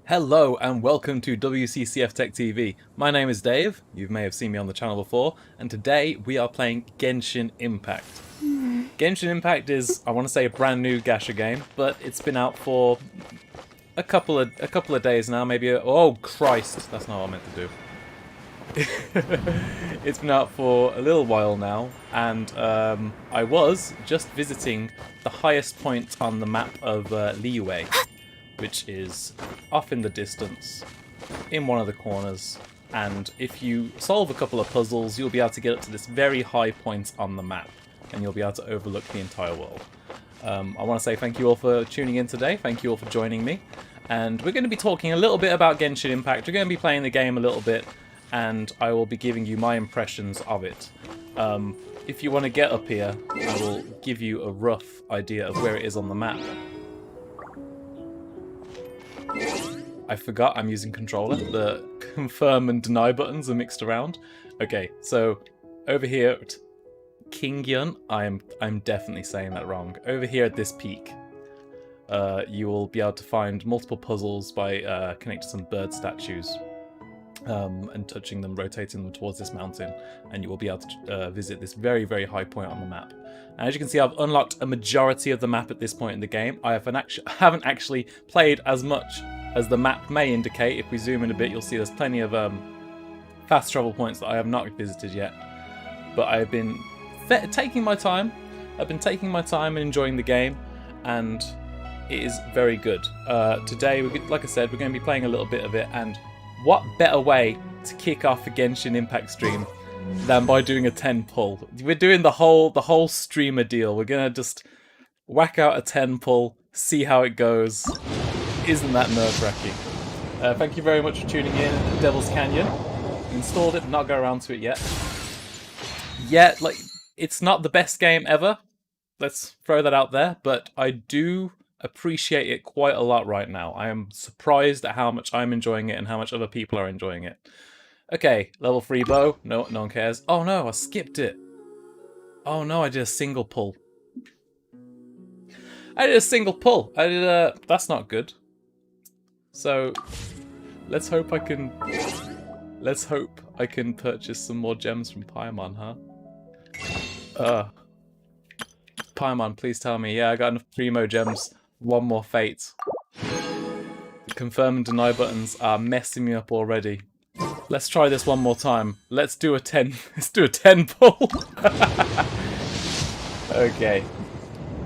Hello and welcome to WCCF Tech TV. My name is Dave, you may have seen me on the channel before, and today we are playing Genshin Impact. Genshin Impact is, I want to say, a brand new gacha game, but it's been out for a couple of days now, maybe. Oh Christ, that's not what I meant to do. It's been out for a little while now, and I was just visiting the highest point on the map of Liyue, which is off in the distance, in one of the corners, and if you solve a couple of puzzles, you'll be able to get up to this very high point on the map, and you'll be able to overlook the entire world. I want to say thank you all for tuning in today, thank you all for joining me, and we're going to be talking a little bit about Genshin Impact. We're going to be playing the game a little bit, and I will be giving you my impressions of it. If you want to get up here, I will give you a rough idea of where it is on the map. I forgot I'm using controller. The confirm and deny buttons are mixed around. Okay, so over here at Kingyun, I'm definitely saying that wrong. Over here at this peak, you will be able to find multiple puzzles by connecting some bird statues and touching them, rotating them towards this mountain, and you will be able to visit this very, very high point on the map. And as you can see, I've unlocked a majority of the map at this point in the game. I haven't actually played as much as the map may indicate. If we zoom in a bit, you'll see there's plenty of fast travel points that I have not visited yet. But I've been taking my time. I've been taking my time and enjoying the game, and it is very good. Today, like I said, we're going to be playing a little bit of it, and what better way to kick off a Genshin Impact stream than by doing a 10 pull. We're doing the whole streamer deal. We're gonna just whack out a 10 pull, see how it goes. Isn't that nerve-wracking? Thank you very much for tuning in, Devil's Canyon. Installed it, but not got around to it yet. Yeah, like, it's not the best game ever. Let's throw that out there, but I do appreciate it quite a lot right now. I am surprised at how much I'm enjoying it and how much other people are enjoying it. Okay, level 3 bow. No one cares. Oh no, I skipped it. Oh no, I did a single pull. That's not good. So, let's hope I can purchase some more gems from Paimon, huh? Paimon, please tell me. Yeah, I got enough primo gems. One more fate. Confirm and deny buttons are messing me up already. Let's try this one more time. Let's do a 10. Let's do a 10 pull. Okay.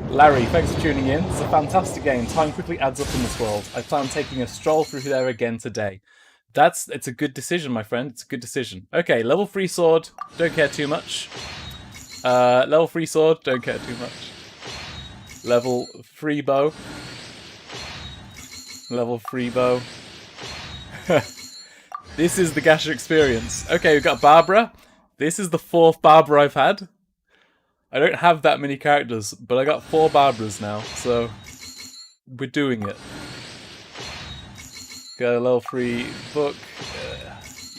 Larry, thanks for tuning in. It's a fantastic game. Time quickly adds up in this world. I plan on taking a stroll through there again today. It's a good decision, my friend. It's a good decision. Okay, level 3 sword. Don't care too much. Level 3 sword. Don't care too much. Level 3 bow. Level 3 bow. This is the Gacha experience. Okay, we've got Barbara. This is the 4th Barbara I've had. I don't have that many characters, but I got 4 Barbaras now, so we're doing it. Got a level 3 book.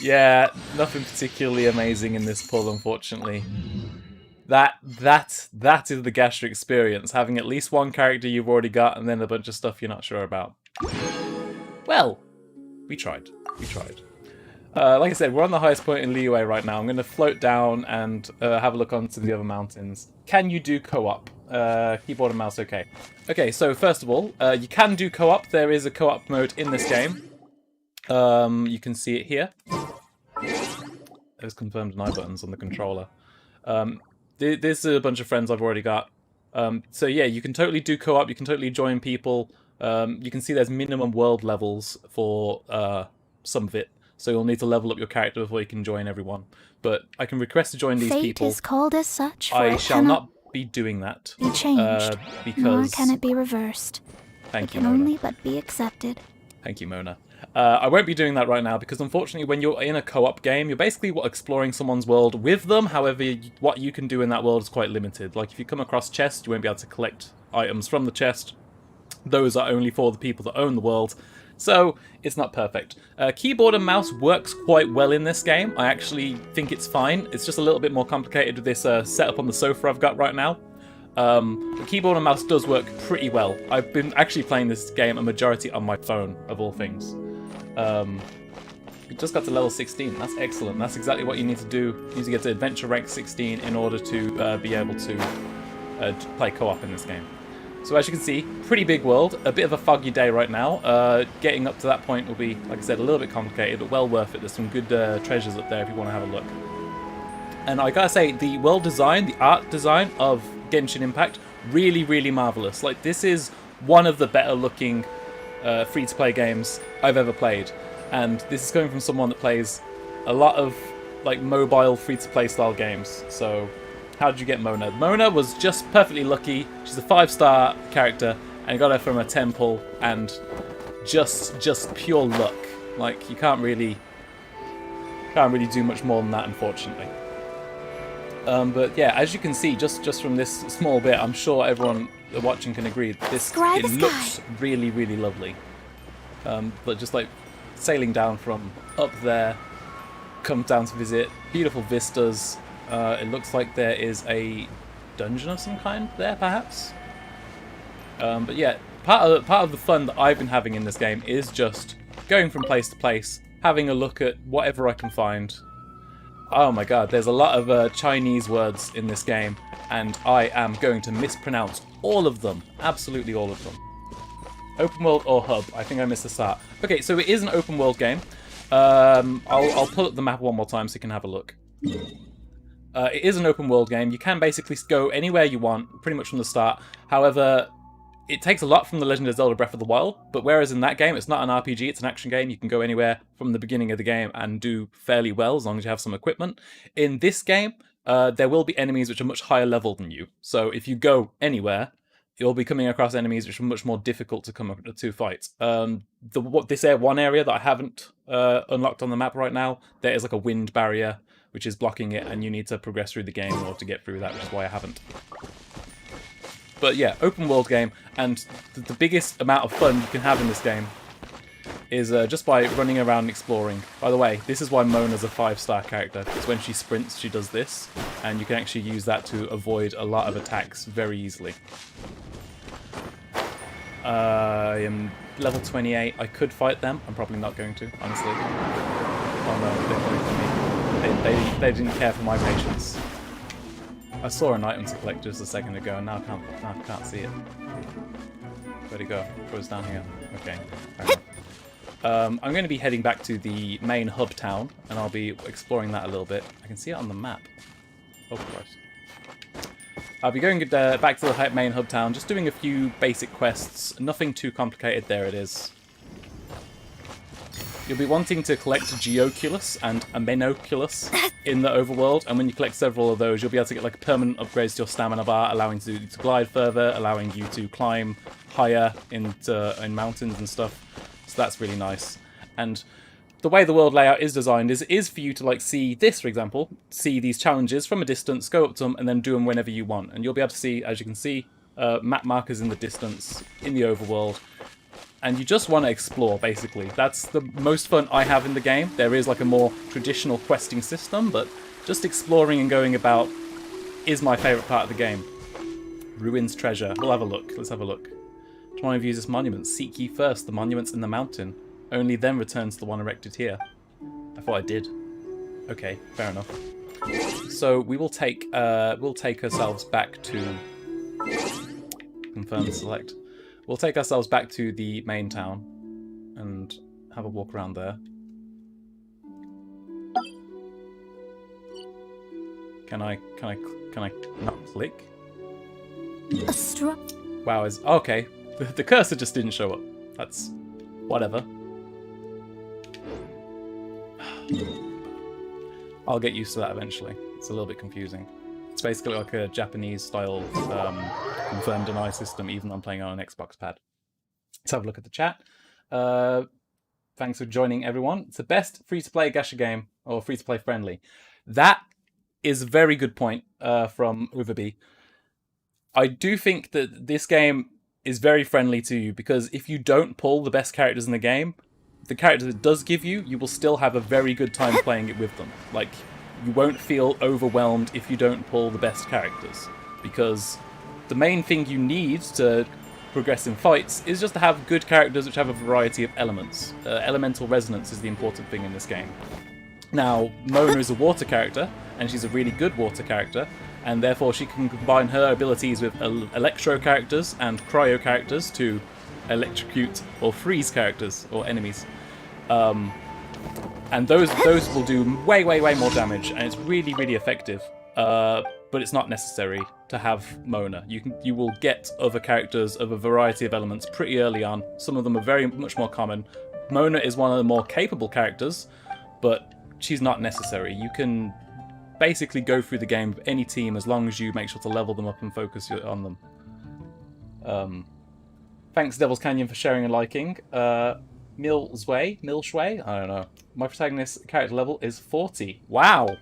Yeah, nothing particularly amazing in this pull, unfortunately. That is the Gacha experience, having at least one character you've already got, and then a bunch of stuff you're not sure about. Well, we tried. We tried. Like I said, we're on the highest point in Liyue right now. I'm going to float down and have a look onto the other mountains. Can you do co-op? Keyboard and mouse, okay. Okay, so first of all, you can do co-op. There is a co-op mode in this game. You can see it here. There's confirmed deny buttons on the controller. There's a bunch of friends I've already got. So yeah, you can totally do co-op. You can totally join people. You can see there's minimum world levels for some of it. So you'll need to level up your character before you can join everyone. But I can request to join these people. Fate is called as such, I shall not be doing that. Be changed, because... nor can it be reversed. Thank you, It can Mona. only but be accepted. Thank you, Mona. I won't be doing that right now because unfortunately when you're in a co-op game, you're basically exploring someone's world with them. However, what you can do in that world is quite limited. Like if you come across chests, you won't be able to collect items from the chest. Those are only for the people that own the world. So, it's not perfect. Keyboard and mouse works quite well in this game. I actually think it's fine. It's just a little bit more complicated with this setup on the sofa I've got right now. The keyboard and mouse does work pretty well. I've been actually playing this game a majority on my phone, of all things. We just got to level 16. That's excellent. That's exactly what you need to do. You need to get to adventure rank 16 in order to be able to play co-op in this game. So as you can see, pretty big world. A bit of a foggy day right now. Getting up to that point will be, like I said, a little bit complicated, but well worth it. There's some good treasures up there if you want to have a look. And I gotta say, the world design, the art design of Genshin Impact, really, really marvelous. Like, this is one of the better looking free-to-play games I've ever played. And this is coming from someone that plays a lot of like mobile free-to-play style games. So how did you get Mona? Mona was just perfectly lucky. She's a 5-star character and got her from a temple, and just pure luck. Like, you can't really do much more than that, unfortunately. But yeah, as you can see, just from this small bit, I'm sure everyone watching can agree that it looks really, really lovely. But just like sailing down from up there, come down to visit, beautiful vistas. It looks like there is a dungeon of some kind there, perhaps. But yeah, part of the fun that I've been having in this game is just going from place to place, having a look at whatever I can find. Oh my god, there's a lot of Chinese words in this game, and I am going to mispronounce all of them. Absolutely all of them. Open world or hub? I think I missed the start. Okay, so it is an open world game. I'll pull up the map one more time so you can have a look. It is an open world game. You can basically go anywhere you want, pretty much from the start. However, it takes a lot from The Legend of Zelda Breath of the Wild, but whereas in that game it's not an RPG, it's an action game. You can go anywhere from the beginning of the game and do fairly well as long as you have some equipment. In this game, there will be enemies which are much higher level than you. So if you go anywhere, you'll be coming across enemies which are much more difficult to fight. This one area that I haven't unlocked on the map right now, there is like a wind barrier which is blocking it, and you need to progress through the game in order to get through that, which is why I haven't. But yeah, open world game, and the biggest amount of fun you can have in this game is just by running around and exploring. By the way, this is why Mona's a 5-star character, because when she sprints, she does this, and you can actually use that to avoid a lot of attacks very easily. I am level 28. I could fight them. I'm probably not going to, honestly. Oh no, they're coming for me. They didn't care for my patience. I saw an item to collect just a second ago, and now I can't see it. Where'd it go? It was down here. Okay, fair enough. I'm going to be heading back to the main hub town, and I'll be exploring that a little bit. I can see it on the map. Oh, Christ. I'll be going back to the main hub town, just doing a few basic quests. Nothing too complicated. There it is. You'll be wanting to collect Geoculus and a Menoculus in the overworld, and when you collect several of those, you'll be able to get like permanent upgrades to your stamina bar, allowing you to glide further, allowing you to climb higher in mountains and stuff. So that's really nice. And the way the world layout is designed is for you to like see this, for example, see these challenges from a distance, go up to them, and then do them whenever you want. And you'll be able to see, as you can see, map markers in the distance in the overworld. And you just want to explore, basically. That's the most fun I have in the game. There is like a more traditional questing system, but just exploring and going about is my favourite part of the game. Ruins treasure. We'll have a look. Let's have a look. Try and view this monument. Seek ye first the monuments in the mountain. Only then return to the one erected here. I thought I did. Okay, fair enough. So we will take ourselves back to confirm and select. We'll take ourselves back to the main town and have a walk around there. Can I not click? Wow, okay. The cursor just didn't show up. That's whatever. I'll get used to that eventually. It's a little bit confusing. It's basically like a Japanese-style confirm deny system, even though I'm playing on an Xbox pad. Let's have a look at the chat. Thanks for joining, everyone. It's the best free-to-play gacha game, or free-to-play friendly. That is a very good point from Uvaby. I do think that this game is very friendly to you, because if you don't pull the best characters in the game, the characters it does give you, you will still have a very good time playing it with them. Like, you won't feel overwhelmed if you don't pull the best characters, because the main thing you need to progress in fights is just to have good characters which have a variety of elements. Elemental resonance is the important thing in this game. Now, Mona is a water character, and she's a really good water character, and therefore she can combine her abilities with electro characters and cryo characters to electrocute or freeze characters or enemies. And those will do way more damage, and it's really effective. But it's not necessary to have Mona. You will get other characters of a variety of elements pretty early on. Some of them are much more common. Mona is one of the more capable characters, but she's not necessary. You can basically go through the game with any team as long as you make sure to level them up and focus on them. Thanks Devil's Canyon for sharing and liking. Milshway? I don't know. My protagonist's character level is 40. Wow!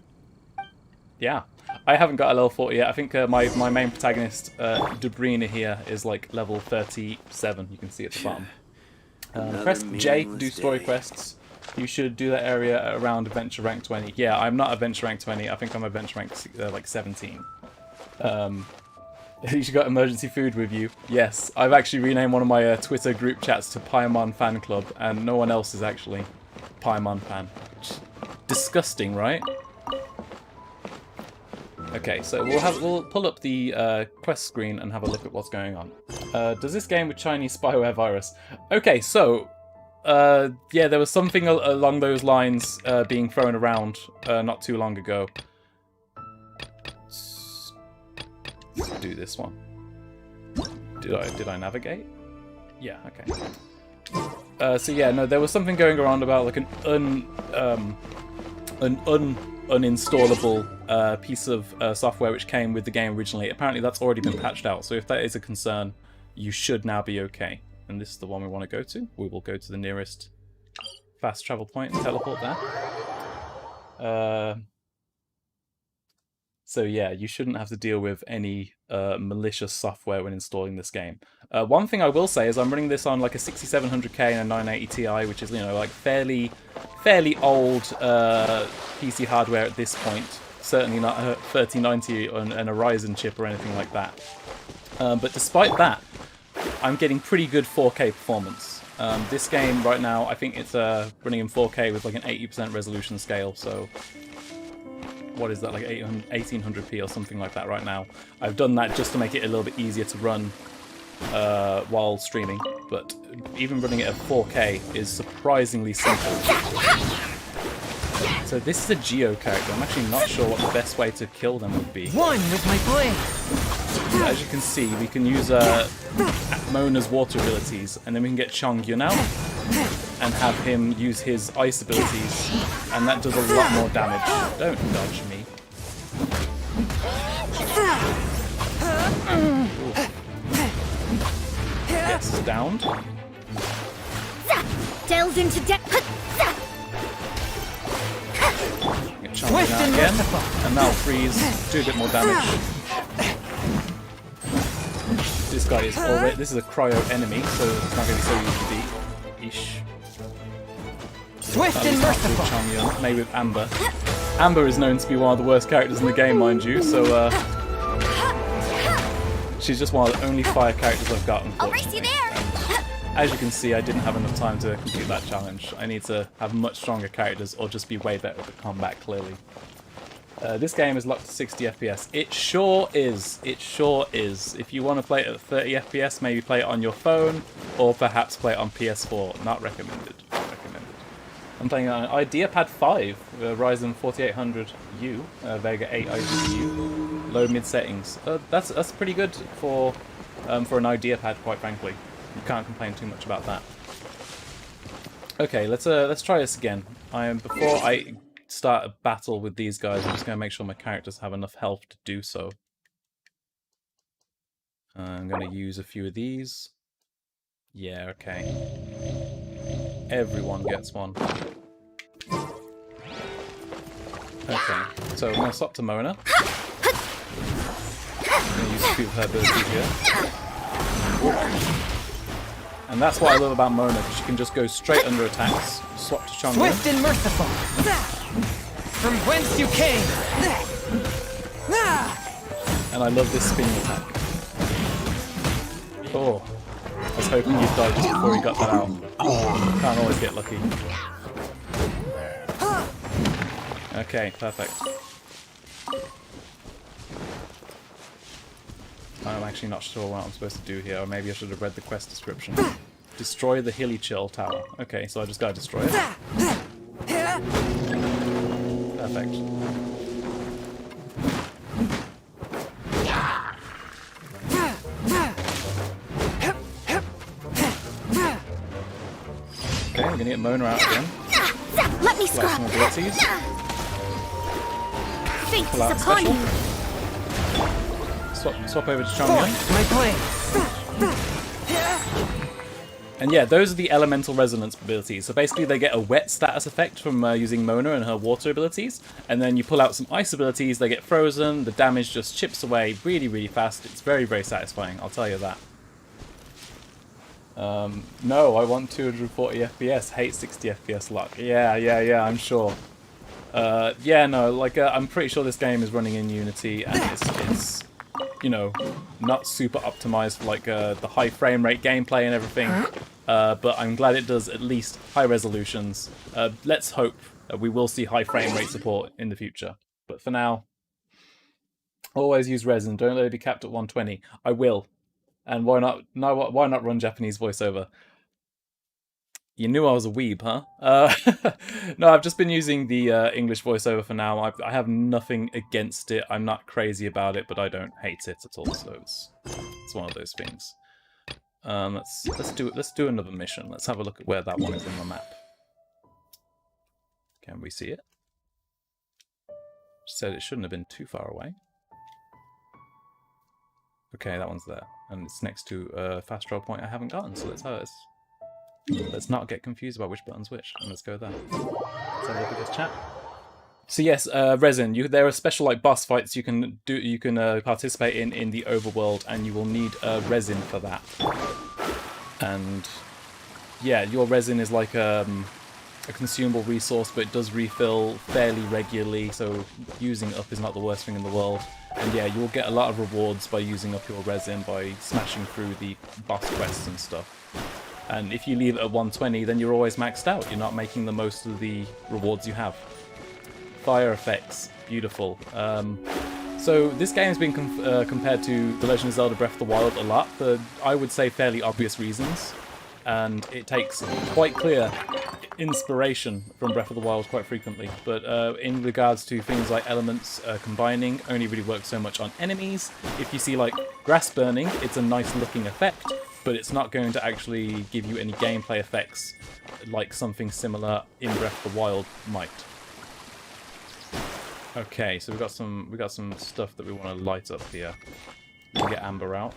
Yeah. I haven't got a level 40 yet. I think my main protagonist, Debrina here, is like level 37. You can see at the bottom. Press J to do story quests. You should do that area at around Adventure Rank 20. Yeah, I'm not Adventure Rank 20. I think I'm Adventure Rank like 17. You should got emergency food with you. Yes, I've actually renamed one of my Twitter group chats to Paimon Fan Club, and no one else is actually Paimon fan. Disgusting, right? Okay, so we'll pull up the quest screen and have a look at what's going on. Does this game with Chinese spyware virus? Okay, so yeah, there was something along those lines being thrown around not too long ago. Let's do this one. Did I navigate? Yeah, okay. So yeah, no, there was something going around about like an uninstallable piece of software which came with the game originally. Apparently that's already been patched out, so if that is a concern, you should now be okay. And this is the one we want to go to. We will go to the nearest fast travel point and teleport there. So yeah, you shouldn't have to deal with any malicious software when installing this game. One thing I will say is I'm running this on like a 6700K and a 980 Ti, which is, you know, like fairly old PC hardware at this point. Certainly not a 3090 and a Ryzen chip or anything like that. But despite that, I'm getting pretty good 4K performance. This game right now, I think it's running in 4K with like an 80% resolution scale, so what is that, like 1800p or something like that right now. I've done that just to make it a little bit easier to run while streaming, but even running it at 4K is surprisingly simple. So this is a Geo character. I'm actually not sure what the best way to kill them would be. One with my blade. As you can see, we can use Mona's water abilities, and then we can get Chongyun out and have him use his ice abilities, and that does a lot more damage. Don't dodge me. Yes, downed. Delved into depth. Get Chongyun out again, and that'll freeze, do a bit more damage. This guy is already. This is a cryo enemy, so it's not going to be so easy to beat. Ish. Swift and merciful. Chongyun, maybe with Amber. Amber is known to be one of the worst characters in the game, mind you, so she's just one of the only fire characters I've got, unfortunately. I'll race you there. And as you can see, I didn't have enough time to complete that challenge. I need to have much stronger characters or just be way better at combat, clearly. This game is locked to 60 FPS. It sure is. It sure is. If you want to play it at 30 FPS, maybe play it on your phone, or perhaps play it on PS4. Not recommended. Not recommended. I'm playing on an IdeaPad 5, Ryzen 4800U, Vega 8 iGPU, low mid settings. That's pretty good for an IdeaPad, quite frankly. You can't complain too much about that. Okay, let's try this again. Before I start a battle with these guys, I'm just going to make sure my characters have enough health to do so. I'm going to use a few of these. Yeah, okay. Everyone gets one. Okay, so I'm going to swap to Mona. I'm going to use a few of her abilities here. And that's what I love about Mona, because she can just go straight under attacks, swap to Chongyun. Swift and merciful. From whence you came. And I love this spinning attack. Oh, was hoping you'd die just before you got that out. Can't always get lucky. Okay, perfect. I'm actually not sure what I'm supposed to do here, or maybe I should have read the quest description. Destroy the Hilly Chill Tower. Okay, so I just gotta destroy it. Perfect. Okay, we're gonna get Mona out again. Let me Like scrap. some abilities. Fate Pull out is upon special. you. Swap over to Voice Changmyun. my blade. And yeah, those are the elemental resonance abilities. So basically they get a wet status effect from using Mona and her water abilities. And then you pull out some ice abilities, they get frozen, the damage just chips away really, really fast. It's very, very satisfying, I'll tell you that. No, I want 240 FPS, hate 60 FPS luck. Yeah, I'm sure. Yeah, no, like, I'm pretty sure this game is running in Unity, and it's you know, not super optimized for, like, the high frame rate gameplay and everything. But I'm glad it does at least high resolutions. Let's hope that we will see high frame rate support in the future. But for now, always use resin. Don't let it be capped at 120. I will. And why not? No, why not run Japanese voiceover? You knew I was a weeb, huh? No, I've just been using the English voiceover for now. I have nothing against it. I'm not crazy about it, but I don't hate it at all. So it's one of those things. Let's do another mission. Let's have a look at where that one is on the map. Can we see it? Said it shouldn't have been too far away. Okay, that one's there, and it's next to a fast travel point I haven't gotten. So let's not get confused about which button's which, and let's go there. Let's have a look at this chat. So yes, resin. There are special like boss fights you can do. You can participate in the overworld, and you will need resin for that. And yeah, your resin is like a consumable resource, but it does refill fairly regularly. So using it up is not the worst thing in the world. And yeah, you will get a lot of rewards by using up your resin by smashing through the boss quests and stuff. And if you leave it at 120, then you're always maxed out. You're not making the most of the rewards you have. Fire effects, beautiful. So this game has been compared to The Legend of Zelda Breath of the Wild a lot for, I would say, fairly obvious reasons. And it takes quite clear inspiration from Breath of the Wild quite frequently. But in regards to things like elements combining, only really works so much on enemies. If you see like grass burning, it's a nice looking effect, but it's not going to actually give you any gameplay effects like something similar in Breath of the Wild might. Okay, so we got some stuff that we want to light up here. We can get Amber out.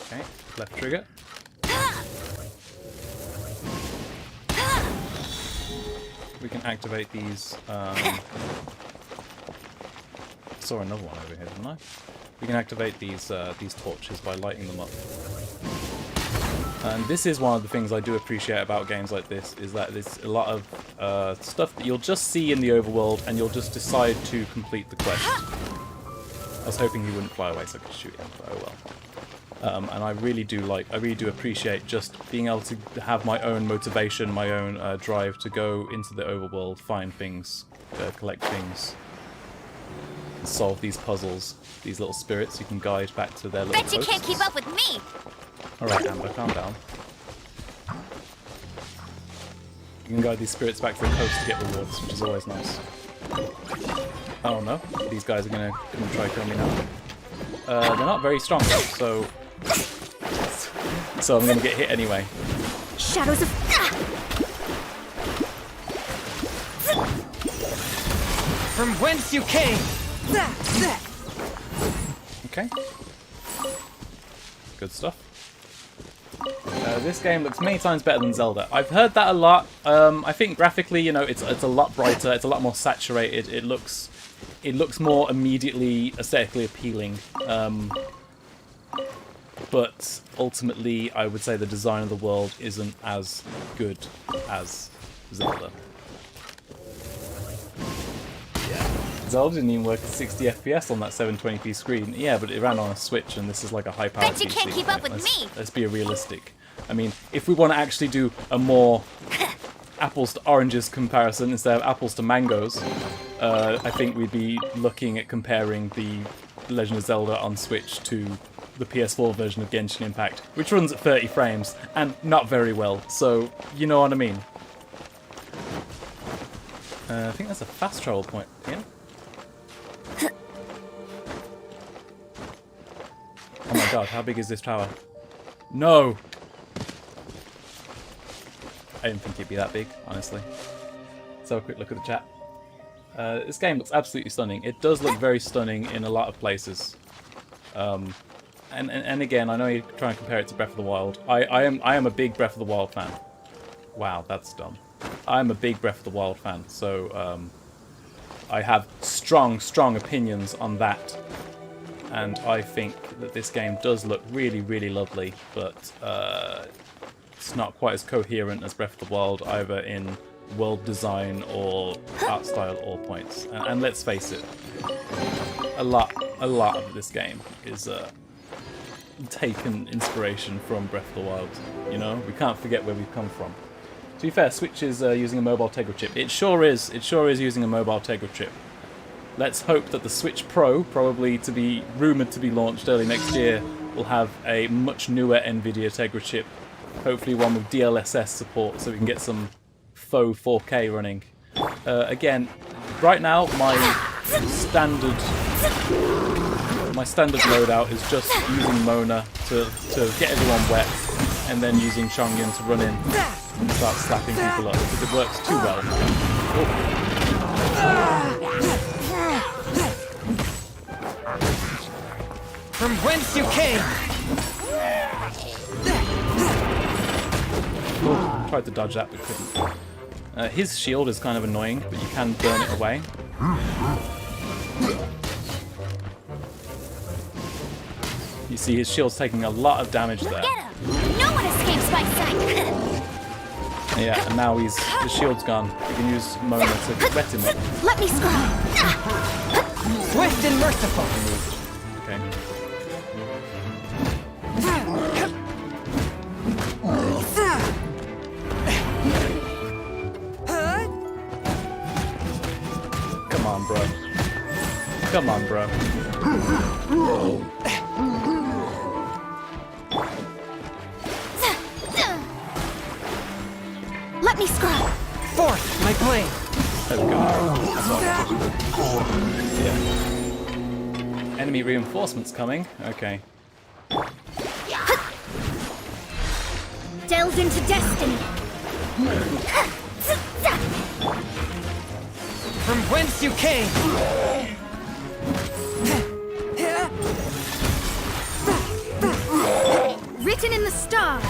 Okay, left trigger. We can activate these. Saw another one over here, didn't I? We can activate these torches by lighting them up. And this is one of the things I do appreciate about games like this, is that there's a lot of stuff that you'll just see in the overworld, and you'll just decide to complete the quest. I was hoping he wouldn't fly away so I could shoot him, but oh well. And I really do appreciate just being able to have my own motivation, my own drive to go into the overworld, find things, collect things, and solve these puzzles. These little spirits you can guide back to their little Bet you can't keep up with me. Alright, Amber, calm down. You can guide these spirits back to the coast to get rewards, which is always nice. Oh no, these guys are gonna come and try to kill me now. They're not very strong though, so I'm gonna get hit anyway. Shadows of... From whence you came! Okay. Good stuff. This game looks many times better than Zelda. I've heard that a lot. I think graphically, you know, it's a lot brighter. It's a lot more saturated. It looks more immediately aesthetically appealing. But ultimately, I would say the design of the world isn't as good as Zelda. Yeah. Zelda didn't even work at 60 FPS on that 720p screen. Yeah, but it ran on a Switch, and this is like a high-powered Bet you can't PC. keep up with me. Let's be realistic. I mean, if we want to actually do a more apples to oranges comparison instead of apples to mangoes, I think we'd be looking at comparing the Legend of Zelda on Switch to the PS4 version of Genshin Impact, which runs at 30 frames, and not very well, so you know what I mean. I think that's a fast travel point here. Oh my god, how big is this tower? No! I didn't think it'd be that big, honestly. Let's have a quick look at the chat. This game looks absolutely stunning. It does look very stunning in a lot of places. And again, I know you're trying to compare it to Breath of the Wild. I am a big Breath of the Wild fan. Wow, that's dumb. I'm a big Breath of the Wild fan, so I have strong opinions on that. And I think that this game does look really, really lovely, but it's not quite as coherent as Breath of the Wild, either in world design or art style or points. And let's face it, a lot of this game is taken inspiration from Breath of the Wild. You know, we can't forget where we've come from. To be fair, Switch is using a mobile Tegra chip. It sure is using a mobile Tegra chip. Let's hope that the Switch Pro, probably to be rumoured to be launched early next year, will have a much newer NVIDIA Tegra chip. Hopefully one with DLSS support, so we can get some faux 4K running. Again, right now my standard loadout is just using Mona to get everyone wet, and then using Chongyun to run in and start slapping people up, because it works too well. From whence you came! Oh, tried to dodge that but couldn't. His shield is kind of annoying, but you can burn it away. You see his shield's taking a lot of damage there. Get him! No one escapes my sight! Yeah, and now his shield's gone. You can use Mona to wet him up. Let me scroll! Swift and merciful! Okay. Come on, bro. Come on, bro. Let me scroll! Forth, my blade! There we go. That's all. Yeah. Enemy reinforcements coming. Okay. Delved into destiny! From whence you came! Written in the stars!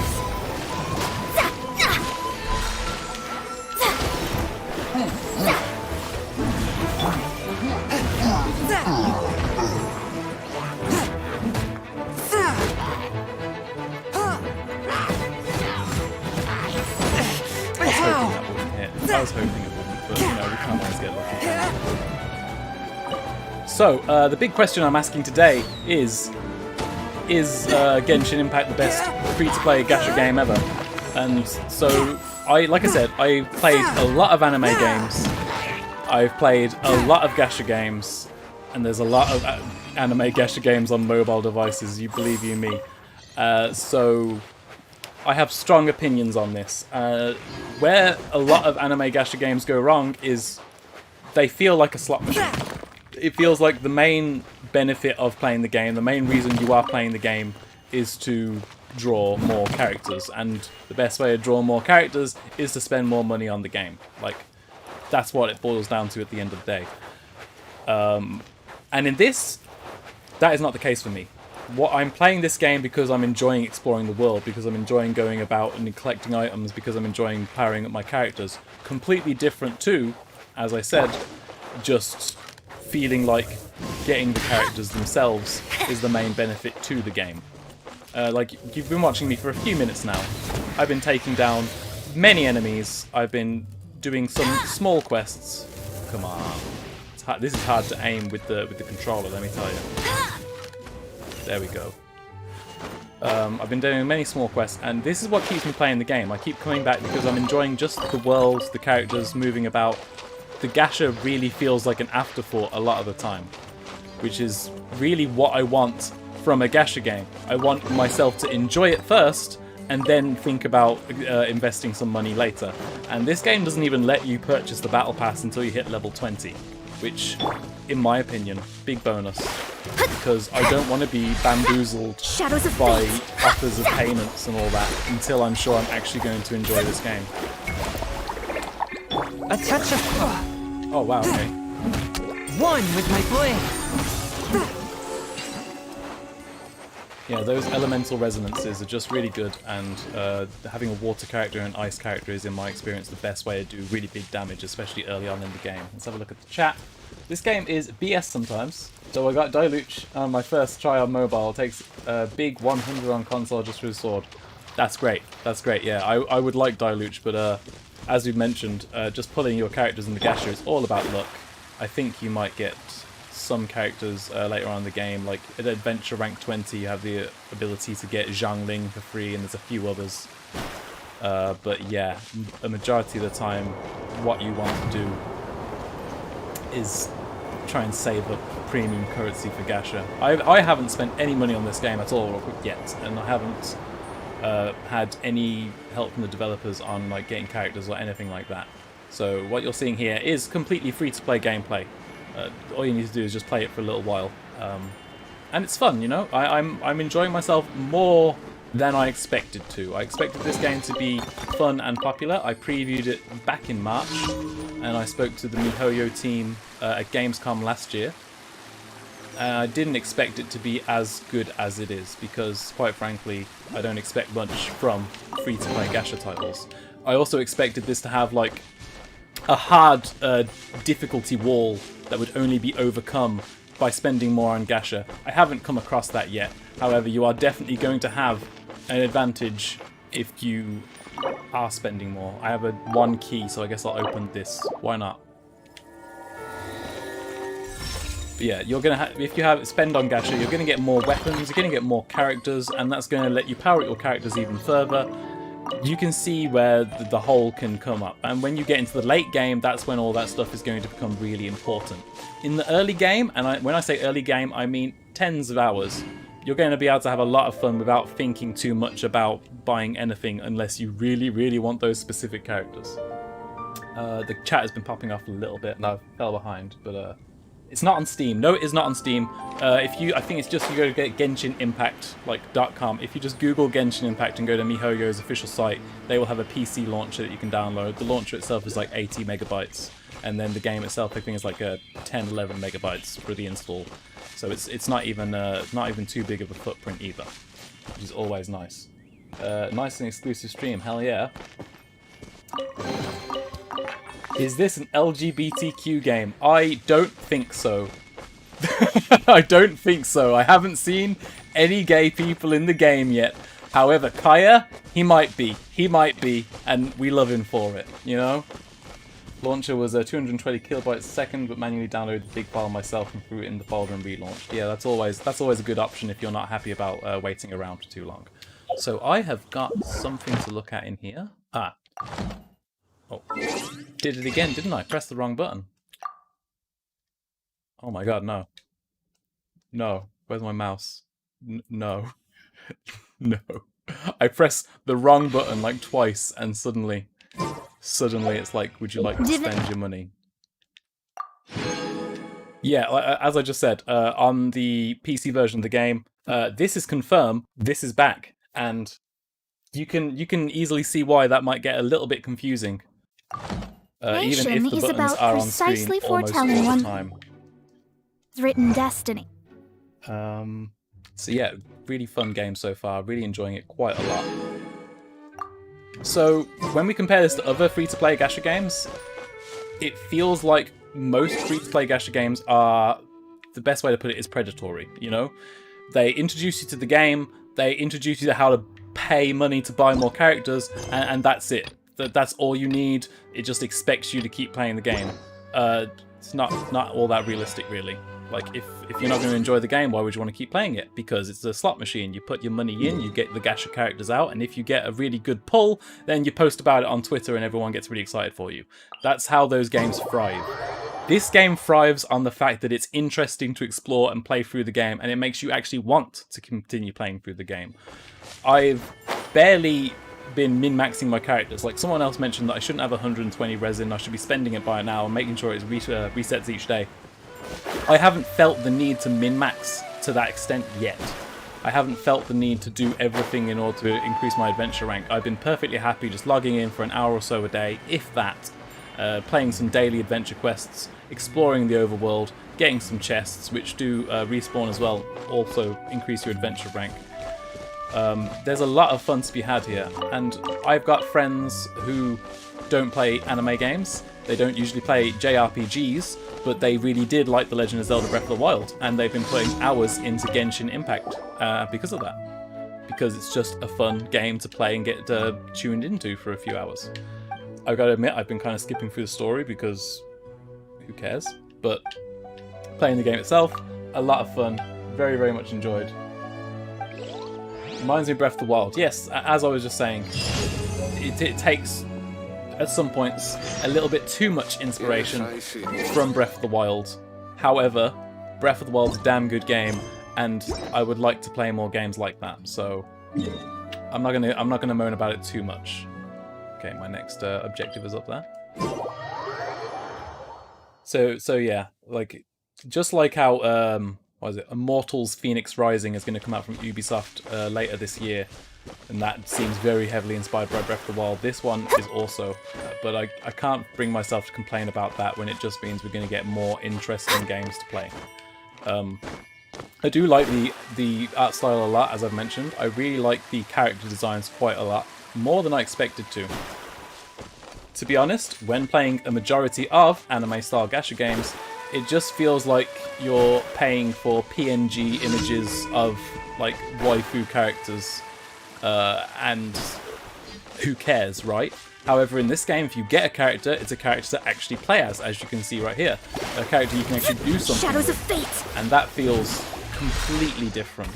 I was hoping it wouldn't, but you know, we can't always get lucky. So, the big question I'm asking today is Genshin Impact the best free-to-play gacha game ever? And so, like I said, I played a lot of anime games, I've played a lot of gacha games, and there's a lot of anime gacha games on mobile devices, you believe you me. So I have strong opinions on this. Where a lot of anime gacha games go wrong is they feel like a slot machine. It feels like the main benefit of playing the game, the main reason you are playing the game, is to draw more characters, and the best way to draw more characters is to spend more money on the game. Like, that's what it boils down to at the end of the day. And in this, that is not the case for me. I'm playing this game because I'm enjoying exploring the world, because I'm enjoying going about and collecting items, because I'm enjoying powering up my characters. Completely different to, as I said, just feeling like getting the characters themselves is the main benefit to the game. Like, you've been watching me for a few minutes now. I've been taking down many enemies. I've been doing some small quests. Come on. It's this is hard to aim with the controller. Let me tell you. There we go. I've been doing many small quests, and this is what keeps me playing the game. I keep coming back because I'm enjoying just the world, the characters moving about. The gacha really feels like an afterthought a lot of the time, which is really what I want from a gacha game. I want myself to enjoy it first, and then think about investing some money later. And this game doesn't even let you purchase the battle pass until you hit level 20, which, in my opinion, big bonus. Because I don't want to be bamboozled by offers of payments and all that until I'm sure I'm actually going to enjoy this game. A touch of... Oh wow, okay. One with my blade. Yeah, those elemental resonances are just really good, and having a water character and ice character is, in my experience, the best way to do really big damage, especially early on in the game. Let's have a look at the chat. This game is BS sometimes, so I got Diluch on my first try on mobile. It takes a big 100 on console just for his sword. That's great, yeah, I would like Diluch, but as we've mentioned, just pulling your characters in the gacha is all about luck. I think you might get some characters later on in the game, like at Adventure Rank 20 you have the ability to get Zhangling for free, and there's a few others. But yeah, a majority of the time what you want to do is try and save up premium currency for gacha. I haven't spent any money on this game at all yet, and I haven't had any help from the developers on like getting characters or anything like that. So what you're seeing here is completely free-to-play gameplay. All you need to do is just play it for a little while, and it's fun, you know. I'm enjoying myself more than I expected to. I expected this game to be fun and popular. I previewed it back in March, and I spoke to the MiHoYo team at Gamescom last year. And I didn't expect it to be as good as it is, because, quite frankly, I don't expect much from free-to-play gacha titles. I also expected this to have, like, a hard difficulty wall that would only be overcome by spending more on gacha. I haven't come across that yet. However, you are definitely going to have an advantage if you are spending more. I have one key, so I guess I'll open this. Why not? But yeah, you're gonna if you spend on gacha, you're gonna get more weapons, you're gonna get more characters, and that's gonna let you power up your characters even further. You can see where the hole can come up, and when you get into the late game, that's when all that stuff is going to become really important. In the early game, and when I say early game, I mean tens of hours, you're going to be able to have a lot of fun without thinking too much about buying anything unless you really, really want those specific characters. The chat has been popping off a little bit, and I fell behind, but it's not on Steam. No, it is not on Steam. I think it's just you go to get Genshin Impact, like .com. If you just Google Genshin Impact and go to MiHoYo's official site, they will have a PC launcher that you can download. The launcher itself is like 80 megabytes, and then the game itself I think is like 10, 11 megabytes for the install. So it's not even too big of a footprint either, which is always nice. Nice and exclusive stream, hell yeah. Is this an LGBTQ game? I don't think so. I don't think so. I haven't seen any gay people in the game yet. However, Kaya, he might be. He might be, and we love him for it, you know? Launcher was 220 kilobytes a second, but manually downloaded the big file myself and threw it in the folder and relaunched. Yeah, that's always a good option if you're not happy about waiting around for too long. So I have got something to look at in here. Ah. Oh, did it again, didn't I? Pressed the wrong button. Oh my god, no. No. Where's my mouse? No. No. I pressed the wrong button like twice, and suddenly it's like, would you like to spend your money? Yeah, as I just said, on the PC version of the game, this is confirmed, this is back, and you can easily see why that might get a little bit confusing. Even if the buttons are on screen almost all the time. Written destiny. So yeah, really fun game so far. Really enjoying it quite a lot. So when we compare this to other free-to-play gacha games, it feels like most free-to-play gacha games are, the best way to put it is predatory. You know, they introduce you to the game, they introduce you to how to pay money to buy more characters, and that's it. That's all you need. It just expects you to keep playing the game. It's not all that realistic, really. Like, if you're not going to enjoy the game, why would you want to keep playing it? Because it's a slot machine. You put your money in, you get the gacha characters out, and if you get a really good pull, then you post about it on Twitter and everyone gets really excited for you. That's how those games thrive. This game thrives on the fact that it's interesting to explore and play through the game, and it makes you actually want to continue playing through the game. I've barely been min-maxing my characters. Like, someone else mentioned that I shouldn't have 120 resin, I should be spending it by now and making sure it resets each day. I haven't felt the need to min-max to that extent yet. I haven't felt the need to do everything in order to increase my adventure rank. I've been perfectly happy just logging in for an hour or so a day, if that, playing some daily adventure quests, exploring the overworld, getting some chests, which do respawn as well, also increase your adventure rank. There's a lot of fun to be had here, and I've got friends who don't play anime games. They don't usually play JRPGs, but they really did like The Legend of Zelda Breath of the Wild, and they've been putting hours into Genshin Impact because of that. Because it's just a fun game to play and get tuned into for a few hours. I've got to admit, I've been kind of skipping through the story because who cares? But playing the game itself, a lot of fun, very, very much enjoyed. Reminds me of Breath of the Wild. Yes, as I was just saying, it takes, at some points, a little bit too much inspiration from Breath of the Wild. However, Breath of the Wild's a damn good game, and I would like to play more games like that. So I'm not gonna moan about it too much. Okay, my next objective is up there. So yeah, like just like how what is it? Immortals Phoenix Rising is going to come out from Ubisoft later this year, and that seems very heavily inspired by Breath of the Wild. This one is also, but I can't bring myself to complain about that when it just means we're going to get more interesting games to play. I do like the art style a lot, as I've mentioned. I really like the character designs quite a lot, more than I expected to. To be honest, when playing a majority of anime-style gacha games, it just feels like you're paying for PNG images of, like, waifu characters, and who cares, right? However, in this game, if you get a character, it's a character to actually play as you can see right here. A character you can actually do something Shadows with, of Fate. and that feels completely different.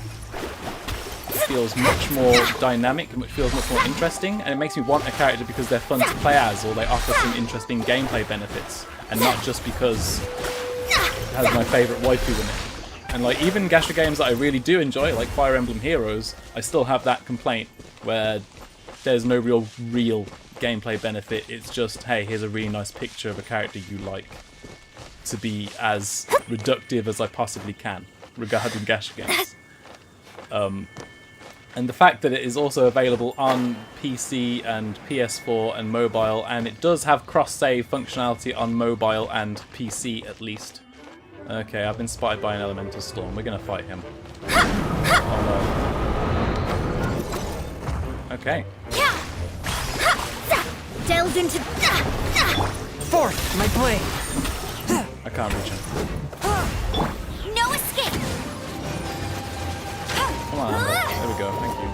It feels much more dynamic, it feels much more interesting, and it makes me want a character because they're fun to play as, or they offer some interesting gameplay benefits, and not just because it has my favourite waifu in it. And like, even gacha games that I really do enjoy, like Fire Emblem Heroes, I still have that complaint where there's no real gameplay benefit. It's just, hey, here's a really nice picture of a character you like, to be as reductive as I possibly can regarding gacha games. And the fact that it is also available on PC and PS4 and mobile, and it does have cross-save functionality on mobile and PC at least. Okay, I've been spotted by an elemental storm. We're gonna fight him. Oh no. Okay. Delves into Forth my blade. I can't reach him. no escape. Come on, Amber. There we go. Thank you.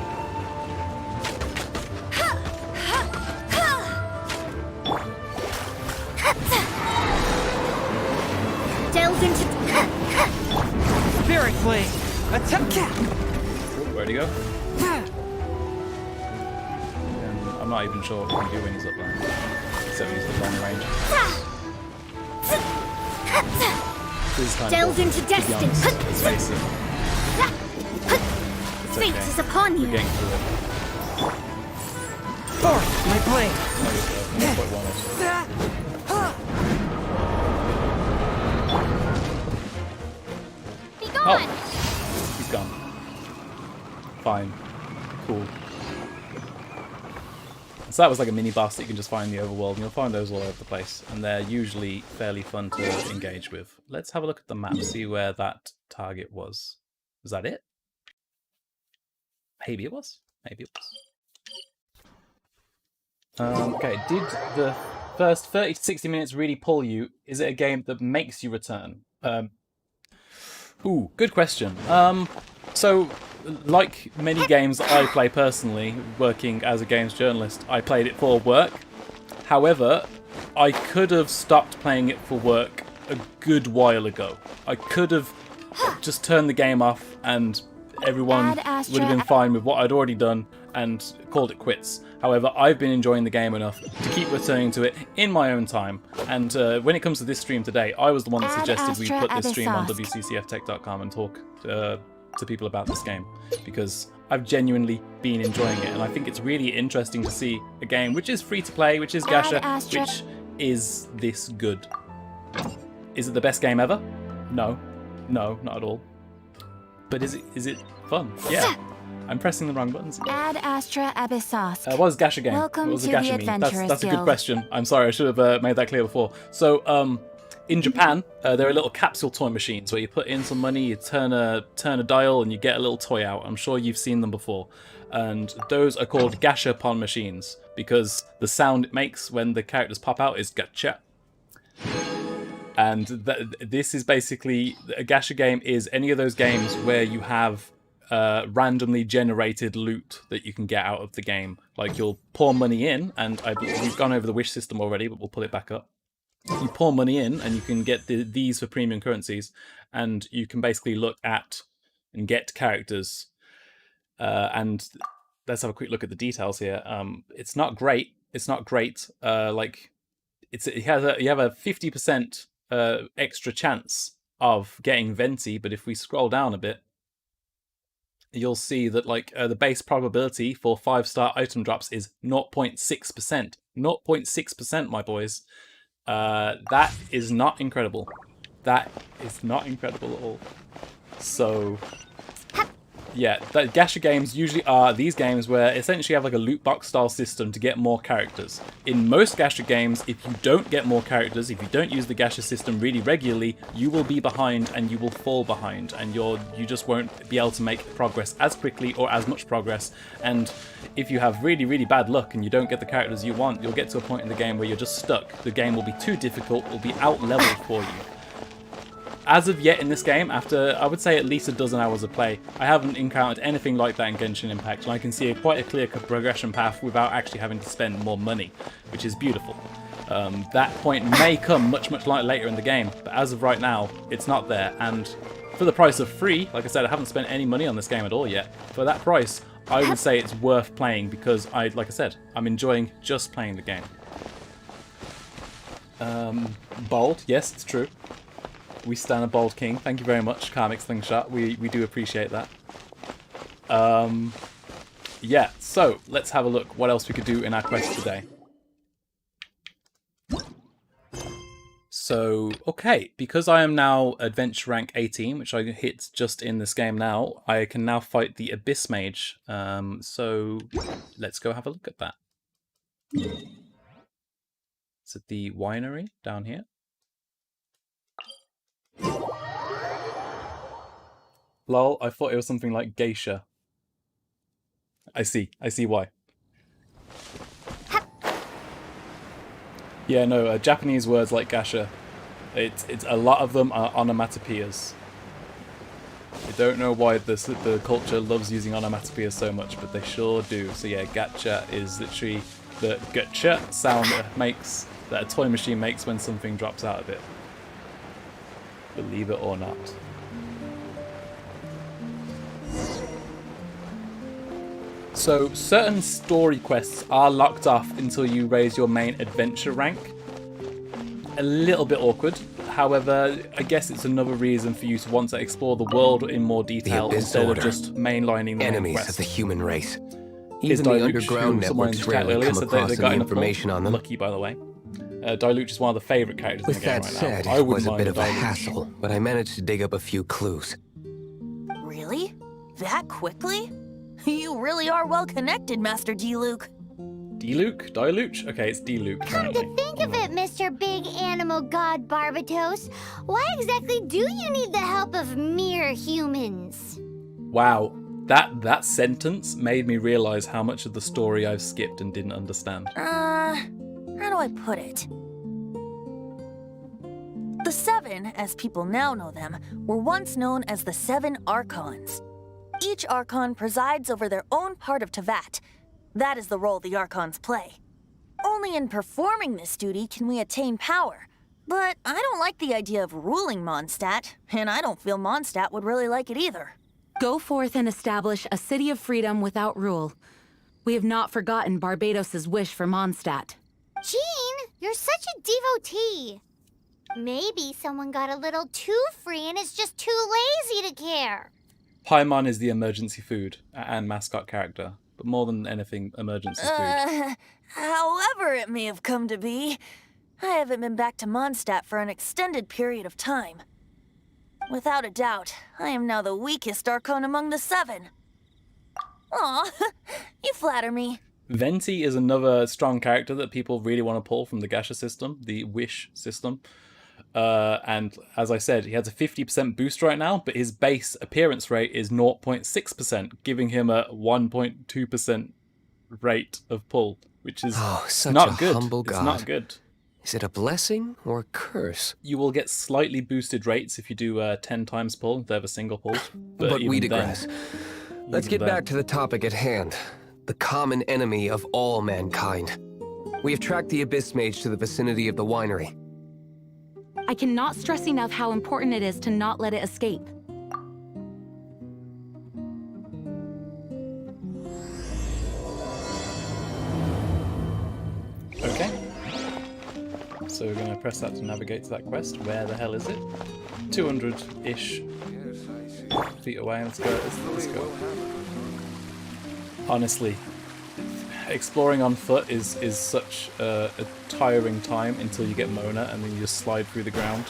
Delves into Spirit blade. Attack. Ooh, where'd he go? And I'm not even sure what he can do when he's up there. Except he's at long range. This is kind Delves of into to be honest. destiny. Let's face it. It's Fate okay. is upon We're you. getting through it. Forth my blade. There we go. 1.1. Be Oh! gone. He's gone. Fine. Cool. So that was like a mini boss that you can just find in the overworld, and you'll find those all over the place, and they're usually fairly fun to engage with. Let's have a look at the map, see where that target was. Was that it? Maybe it was. Maybe it was. Okay, did the first 30 to 60 minutes really pull you? Is it a game that makes you return? Ooh, good question. So, like many games that I play personally, working as a games journalist, I played it for work. However, I could have stopped playing it for work a good while ago. I could have just turned the game off and everyone would have been fine with what I'd already done and called it quits. However, I've been enjoying the game enough to keep returning to it in my own time. And when it comes to this stream today, I was the one that suggested we put this stream on wccftech.com and talk to people about this game, because I've genuinely been enjoying it, and I think it's really interesting to see a game which is free to play, which is Gacha, which is this good. Is it the best game ever? No, not at all. But is it fun? Yeah. I'm pressing the wrong buttons. Ad Astra Abyssos. What is Gacha game? Welcome what was to a Gacha the mean? Adventurers That's a good Guild. question. I'm sorry, I should have made that clear before. So, in Japan, there are little capsule toy machines where you put in some money, you turn a dial, and you get a little toy out. I'm sure you've seen them before. And those are called Gashapon machines because the sound it makes when the characters pop out is gacha. And this is basically a Gacha game. Is any of those games where you have randomly generated loot that you can get out of the game. Like you'll pour money in, and we've gone over the wish system already, but we'll pull it back up. You pour money in, and you can get these for premium currencies, and you can basically look at and get characters. And let's have a quick look at the details here. It's not great. It's not great. Like you have a 50% extra chance of getting Venti, but if we scroll down a bit, you'll see that like the base probability for 5-star item drops is 0.6%. 0.6%, my boys. That is not incredible. That is not incredible at all. So, yeah, the Gacha games usually are these games where essentially you have like a loot box style system to get more characters. In most Gacha games, if you don't get more characters, if you don't use the Gacha system really regularly, you will be behind and you will fall behind, and you just won't be able to make progress as quickly or as much progress. And if you have really, really bad luck and you don't get the characters you want, you'll get to a point in the game where you're just stuck. The game will be too difficult, will be out-leveled for you. As of yet in this game, after I would say at least a dozen hours of play, I haven't encountered anything like that in Genshin Impact, and I can see quite a clear progression path without actually having to spend more money, which is beautiful. That point may come much later in the game, but as of right now, it's not there. And for the price of free, like I said, I haven't spent any money on this game at all yet. For that price, I would say it's worth playing because like I said, I'm enjoying just playing the game. Bold, yes, it's true. We stand a bold king. Thank you very much, Karmic Slingshot. We do appreciate that. Yeah, so let's have a look what else we could do in our quest today. So, okay, because I am now Adventure Rank 18, which I hit just in this game now, I can now fight the Abyss Mage. So let's go have a look at that. It's at the winery down here. Lol, I thought it was something like geisha. I see why. Yeah, no, Japanese words like gacha, it's a lot of them are onomatopoeias. I don't know why the culture loves using onomatopoeias so much, but they sure do. So yeah, gacha is literally the gacha sound that a toy machine makes when something drops out of it. Believe it or not. So, certain story quests are locked off until you raise your main adventure rank. A little bit awkward. However, I guess it's another reason for you to want to explore the world in more detail instead of just mainlining the enemies quest. of the human race. Is Even the Diluch, underground networks rarely come across any information on them. Lucky, by the way. Diluch is one of the favourite characters in the With game that right said, now. I it wouldn't was a mind bit of a Diluch. hassle, but I managed to dig up a few clues. Really? That quickly? You really are well connected, Master D-Luke. D-Luke? Diluch? Okay, it's D-Luke. Come to think of it, Mr. Big Animal God Barbatos, why exactly do you need the help of mere humans? Wow, that sentence made me realise how much of the story I've skipped and didn't understand. How do I put it? The Seven, as people now know them, were once known as the Seven Archons. Each Archon presides over their own part of Teyvat. That is the role the Archons play. Only in performing this duty can we attain power. But I don't like the idea of ruling Mondstadt, and I don't feel Mondstadt would really like it either. Go forth and establish a city of freedom without rule. We have not forgotten Barbados' wish for Mondstadt. Jean, you're such a devotee. Maybe someone got a little too free and is just too lazy to care. Paimon is the emergency food and mascot character, but more than anything, emergency food. However it may have come to be, I haven't been back to Mondstadt for an extended period of time. Without a doubt, I am now the weakest Archon among the 7. Aw, you flatter me. Venti is another strong character that people really want to pull from the Gacha system, the Wish system. And as I said, he has a 50% boost right now, but his base appearance rate is 0.6%, giving him a 1.2% rate of pull, which is such not a good. humble god. It's not good. Is it a blessing or a curse? You will get slightly boosted rates if you do 10 times pull instead of a single pull. But we even digress. Let's get back to the topic at hand. The common enemy of all mankind. We have tracked the Abyss Mage to the vicinity of the winery. I cannot stress enough how important it is to not let it escape. Okay. So we're going to press that to navigate to that quest. Where the hell is it? 200-ish feet away. Let's go. Honestly, exploring on foot is such a tiring time until you get Mona and then you just slide through the ground.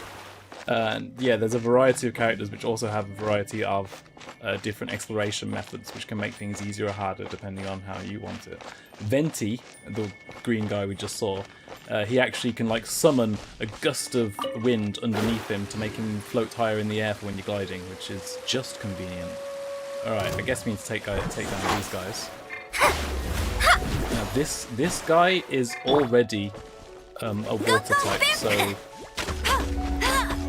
And yeah, there's a variety of characters which also have a variety of different exploration methods which can make things easier or harder depending on how you want it. Venti, the green guy we just saw, he actually can like summon a gust of wind underneath him to make him float higher in the air for when you're gliding, which is just convenient. Alright, I guess we need to take down these guys. Now this guy is already a water type, so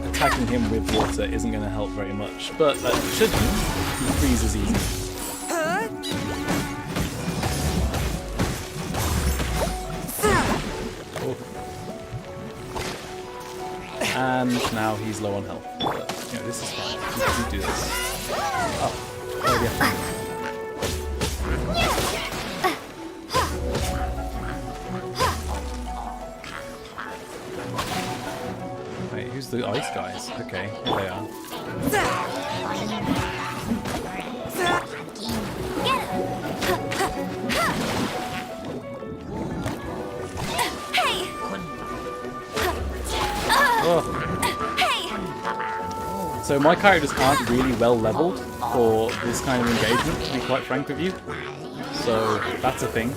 attacking him with water isn't going to help very much, but that shouldn't. He freezes easy. Oh. And now he's low on health. But, you know, this is fine. We can do this. Oh yeah. Wait, who's the ice guys? Okay, here they are. Oh. So my characters aren't really well leveled for this kind of engagement, to be quite frank with you. So that's a thing.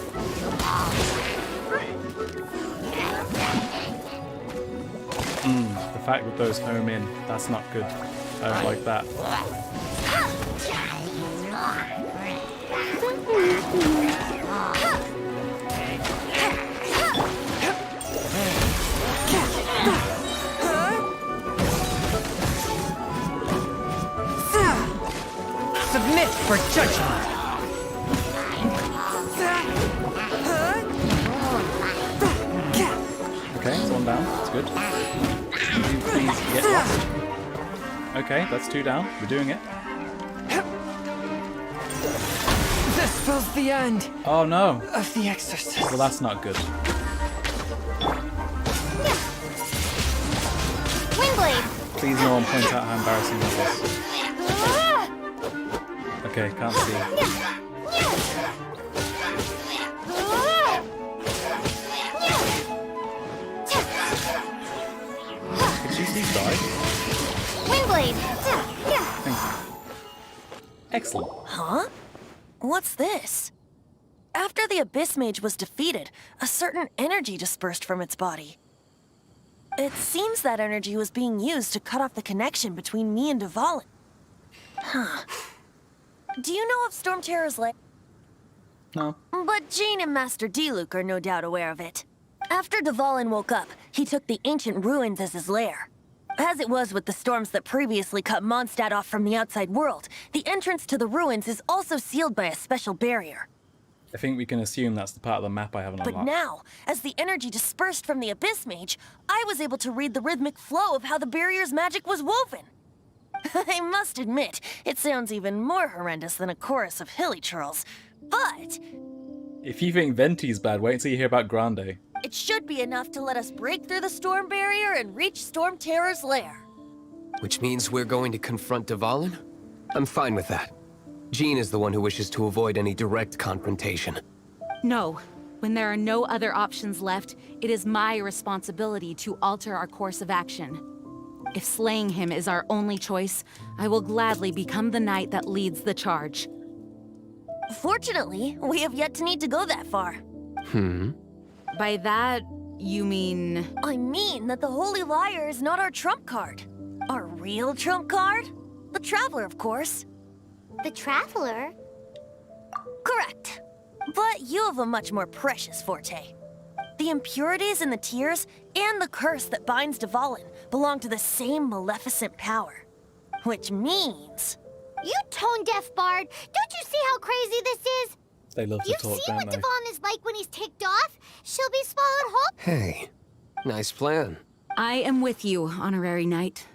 The fact that those home in, that's not good. I don't like that. Submit for judgment. Okay, it's one down. That's good. Can you please get lost? Okay, that's 2 down. We're doing it. This spells the end Oh no. of the exorcist. Well, that's not good. Windblade! Please no one point out how embarrassing this is. Okay, can't see. Did she see die? Windblade! Thank you. Excellent. Huh? What's this? After the Abyss Mage was defeated, a certain energy dispersed from its body. It seems that energy was being used to cut off the connection between me and Dvalin. Huh. Do you know of Storm Terror's lair? No. But Jean and Master Diluc are no doubt aware of it. After Dvalin woke up, he took the ancient ruins as his lair. As it was with the storms that previously cut Mondstadt off from the outside world, the entrance to the ruins is also sealed by a special barrier. I think we can assume that's the part of the map I haven't But unlocked. now, as the energy dispersed from the Abyss Mage, I was able to read the rhythmic flow of how the barrier's magic was woven. I must admit, it sounds even more horrendous than a chorus of hilly churls. But If you think Venti's bad, wait until you hear about Grande. it should be enough to let us break through the storm barrier and reach Storm Terror's lair. Which means we're going to confront Dvalin? I'm fine with that. Jean is the one who wishes to avoid any direct confrontation. No. When there are no other options left, it is my responsibility to alter our course of action. If slaying him is our only choice, I will gladly become the knight that leads the charge. Fortunately, we have yet to need to go that far. By that, you mean... I mean that the Holy Liar is not our trump card. Our real trump card? The Traveler, of course. The Traveler? Correct. But you have a much more precious forte. The impurities in the tears and the curse that binds Dvalin belong to the same maleficent power. Which means... You tone-deaf bard! Don't you see how crazy this is? They love to You've talk, seen don't what they? Dvalin is like when he's ticked off? She'll be swallowed whole. Hey, nice plan. I am with you, honorary knight.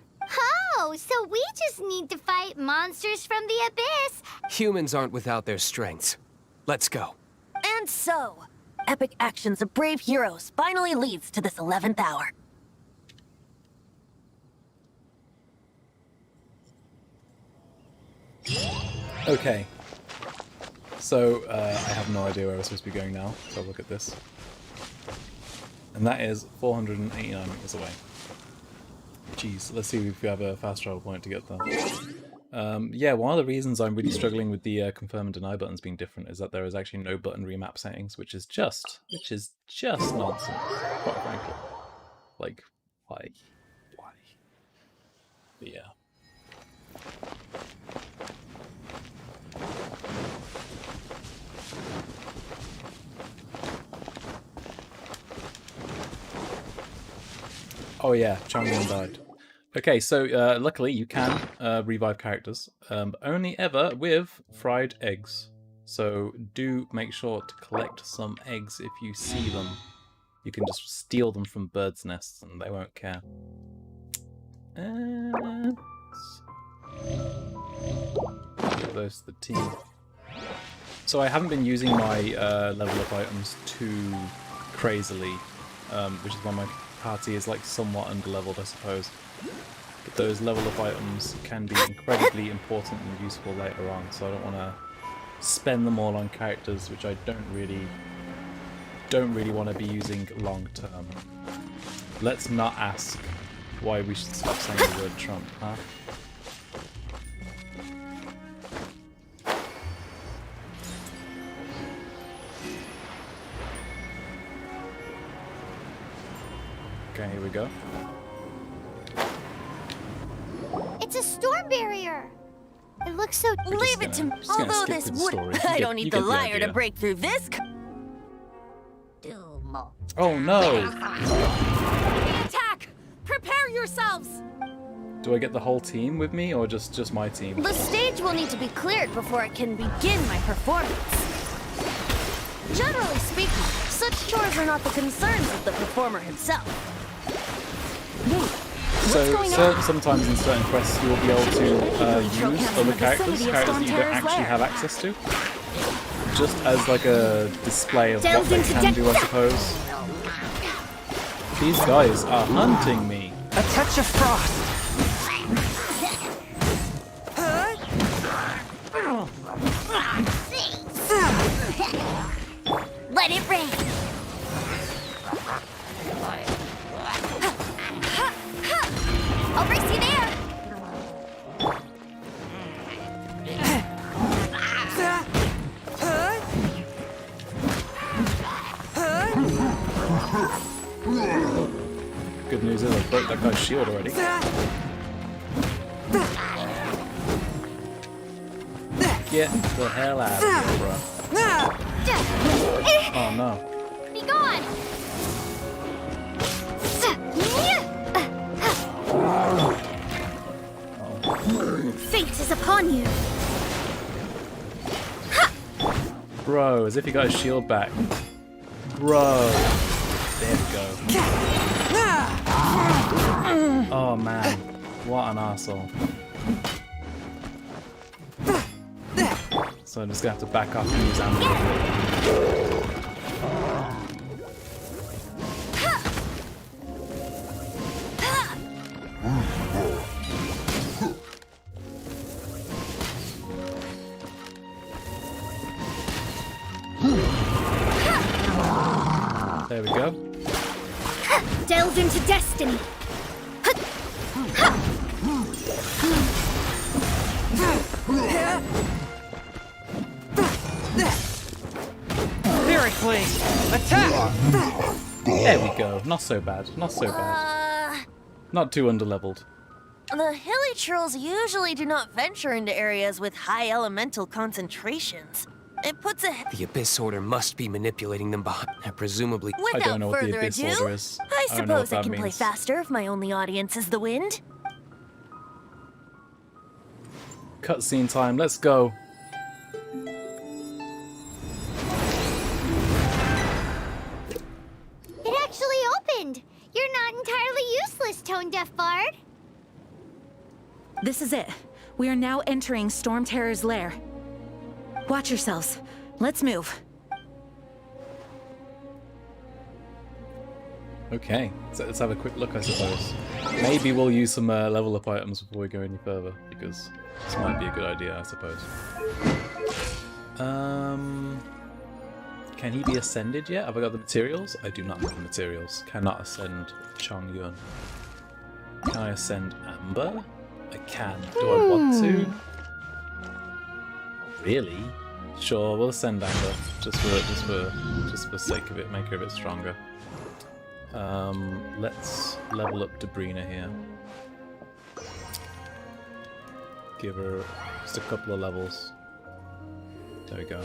Oh, so we just need to fight monsters from the abyss. Humans aren't without their strengths. Let's go. And so, epic actions of brave heroes finally leads to this 11th hour. Okay. So, I have no idea where we're supposed to be going now, so look at this. And that is 489 meters away. Jeez, let's see if we have a fast travel point to get there. Yeah, one of the reasons I'm really struggling with the confirm and deny buttons being different is that there is actually no button remap settings, which is just nonsense, quite frankly. Like, why? But yeah. Oh yeah, Changwon died. Okay, so luckily you can revive characters, only ever with fried eggs. So do make sure to collect some eggs if you see them. You can just steal them from birds' nests and they won't care. And give those to the team. So I haven't been using my level up items too crazily, which is why my party is like somewhat underleveled, I suppose. But those level up items can be incredibly important and useful later on, so I don't want to spend them all on characters which I don't really want to be using long term. Let's not ask why we should stop saying the word Trump, huh? Okay, here we go. It's a storm barrier. It looks so. Leave it to me. just gonna Although skip this through the would... story. You I get- don't you need get the the liar to idea. break through this... Oh no! Attack! Prepare yourselves! Do I get the whole team with me, or just my team? The stage will need to be cleared before I can begin my performance. Generally speaking, such chores are not the concerns of the performer himself. So sometimes in certain quests you will be able to use other characters that you don't actually have access to. Just as like a display of what they can do, I suppose. These guys are hunting me. A touch of frost. Let it rain. I'll race you there. Good news is I broke that guy's shield already. Get the hell out of here, bro. Oh no. Be gone. Fate is upon you. Bro, as if he got his shield back. Bro. There we go. Oh man. What an arsehole. So I'm just gonna have to back up and use ammo. There we go. Delve into destiny. Very clean. Attack! There we go. Not so bad. Not so bad. Not too underleveled. The hilly trolls usually do not venture into areas with high elemental concentrations. It puts a... The Abyss Order must be manipulating them behind, presumably. I don't Without know what the further Abyss ado, Order is. I I don't know what suppose I that can play means. faster if my only audience is the wind. Cutscene time. Let's go. It actually opened. You're not entirely useless, Tone Deaf Bard. This is it. We are now entering Storm Terror's lair. Watch yourselves. Let's move. Okay, so let's have a quick look, I suppose. Maybe we'll use some level up items before we go any further, because this might be a good idea, I suppose. Can he be ascended yet? Have I got the materials? I do not have the materials. Cannot ascend Chong Yun. Can I ascend Amber? I can. Do I want to? Really? Sure, we'll ascend Amber just for sake of it, make her a bit stronger. Let's level up Debrina here. Give her just a couple of levels. There we go.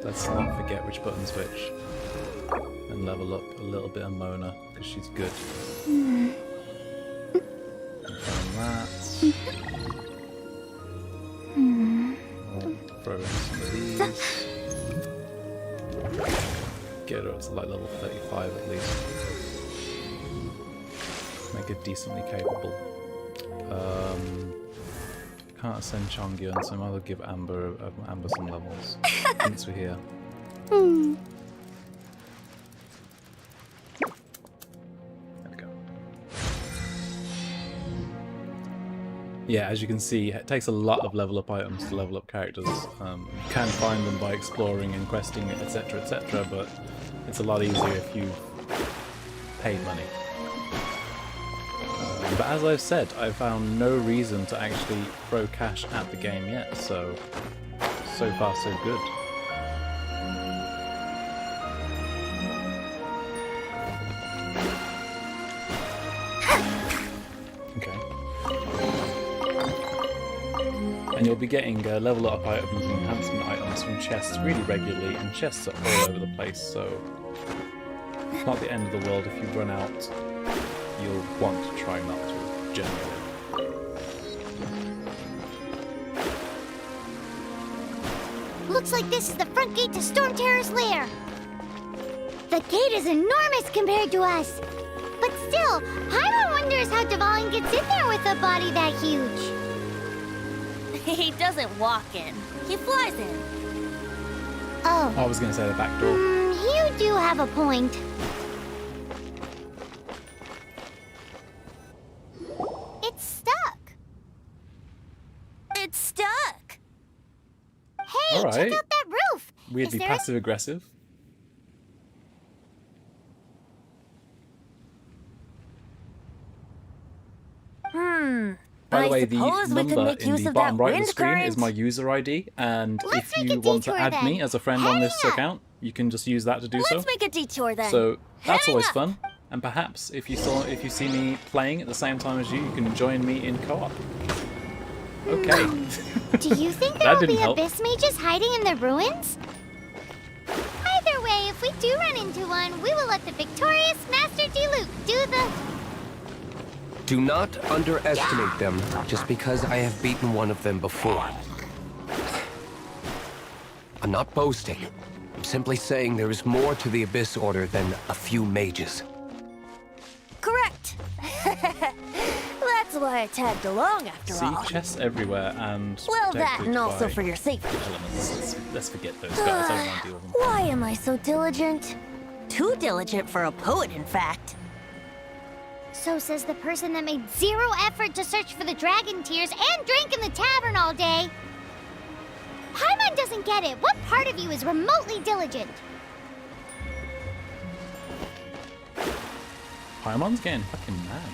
Let's not forget which button's which. And level up a little bit of Mona, because she's good. Confirm that. I'll throw in some of these. Get her up to like level 35 at least. Make her decently capable. Can't ascend Chongyun, so I might as well give Amber some levels. Since we're here. There we go. Yeah, as you can see, it takes a lot of level up items to level up characters. You can find them by exploring and questing, etc, etc, but it's a lot easier if you paid money. But as I've said, I've found no reason to actually throw cash at the game yet, so far so good. Okay. And you'll be getting level up items and enhancement items from chests really regularly, and chests are all over the place, so it's not the end of the world if you run out. You'll want to try not to, generally. Looks like this is the front gate to Storm Terror's lair. The gate is enormous compared to us. But still, Paimon wonders how Dvalin gets in there with a body that huge. He doesn't walk in. He flies in. Oh. I was going to say the back door. You do have a point. It's stuck. It's stuck. Hey, All right. check out that roof. Weirdly Is there passive aggressive. By the way, the suppose we could number make in use the of bottom that right of the wind screen is current. my user ID, and Let's if make you a want to detour add me then. as a friend on this Hurry up. account, you can just use that to do so. Let's make a detour then. So that's Hurry always up. fun. And perhaps if you see me playing at the same time as you can join me in co-op. Okay. Do you think That there will didn't be help. abyss mages hiding in the ruins? Either way, if we do run into one, we will let the victorious Master Diluc do the... Do not underestimate them just because I have beaten one of them before. I'm not boasting. I'm simply saying there is more to the Abyss Order than a few mages. Correct. That's why I tagged along after See, all. chests everywhere and Well, that protected and also by for your safety. elements. Let's forget those guys. I don't want to deal with them. Why am I so diligent? Too diligent for a poet, in fact. So says the person that made zero effort to search for the dragon tears and drank in the tavern all day. Paimon doesn't get it. What part of you is remotely diligent? Paimon's getting fucking mad.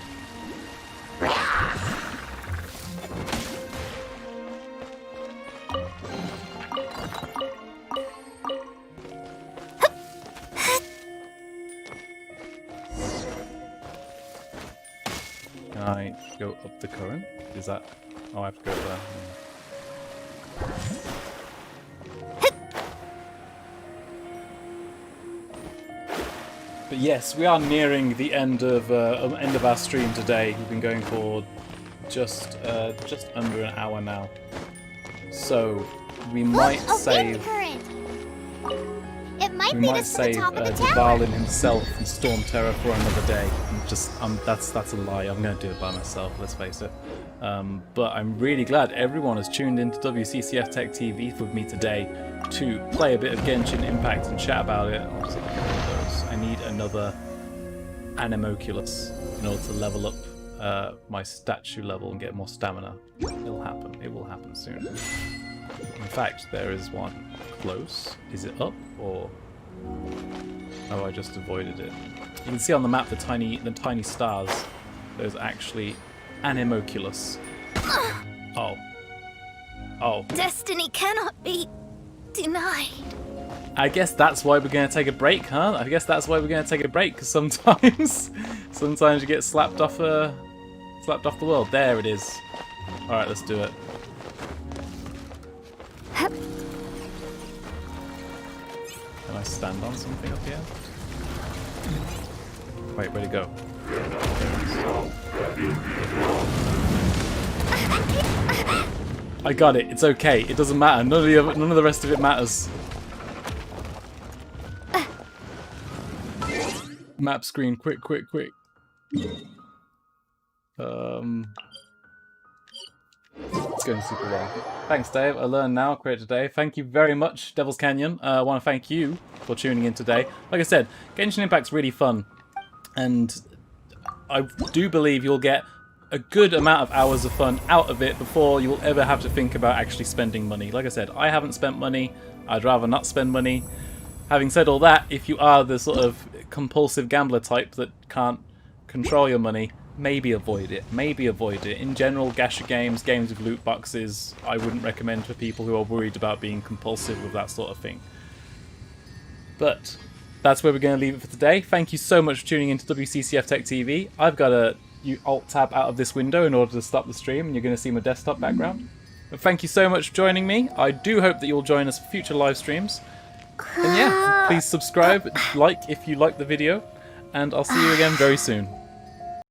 Can I go up the current? Is that... Oh, I have to go there. But yes, we are nearing the end of our stream today. We've been going for just under an hour now. So we might Look, a save... wind current. It might We lead might us to the save top of the tower. Dvalin himself and Storm Terror for another day. That's a lie. I'm going to do it by myself, let's face it. But I'm really glad everyone has tuned into WCCF Tech TV with me today to play a bit of Genshin Impact and chat about it. Obviously, I need another Animoculus in order to level up my statue level and get more stamina. It'll happen. It will happen soon. In fact, there is one close. Is it up or? Oh, I just avoided it. You can see on the map the tiny stars. There's actually Animoculus. Oh. Oh. Destiny cannot be denied. I guess that's why we're going to take a break, huh? I guess that's why we're going to take a break, because sometimes you get slapped off the world. There it is. Alright, let's do it. Can I stand on something up here? Wait, where'd it go? I got it. It's okay. It doesn't matter. None of the rest of it matters. Map screen, quick. It's going super well. Thanks, Dave. I learned now, create today. Thank you very much, Devil's Canyon. I want to thank you for tuning in today. Like I said, Genshin Impact's really fun, and I do believe you'll get a good amount of hours of fun out of it before you will ever have to think about actually spending money. Like I said, I haven't spent money. I'd rather not spend money. Having said all that, if you are the sort of compulsive gambler type that can't control your money, maybe avoid it. In general, gacha games with loot boxes, I wouldn't recommend for people who are worried about being compulsive with that sort of thing. But that's where we're going to leave it for today. Thank you so much for tuning into WCCF Tech TV. I've got to Alt-tab out of this window in order to stop the stream, and you're going to see my desktop background. But thank you so much for joining me. I do hope that you'll join us for future live streams. And yeah, please subscribe, like if you like the video, and I'll see you again very soon.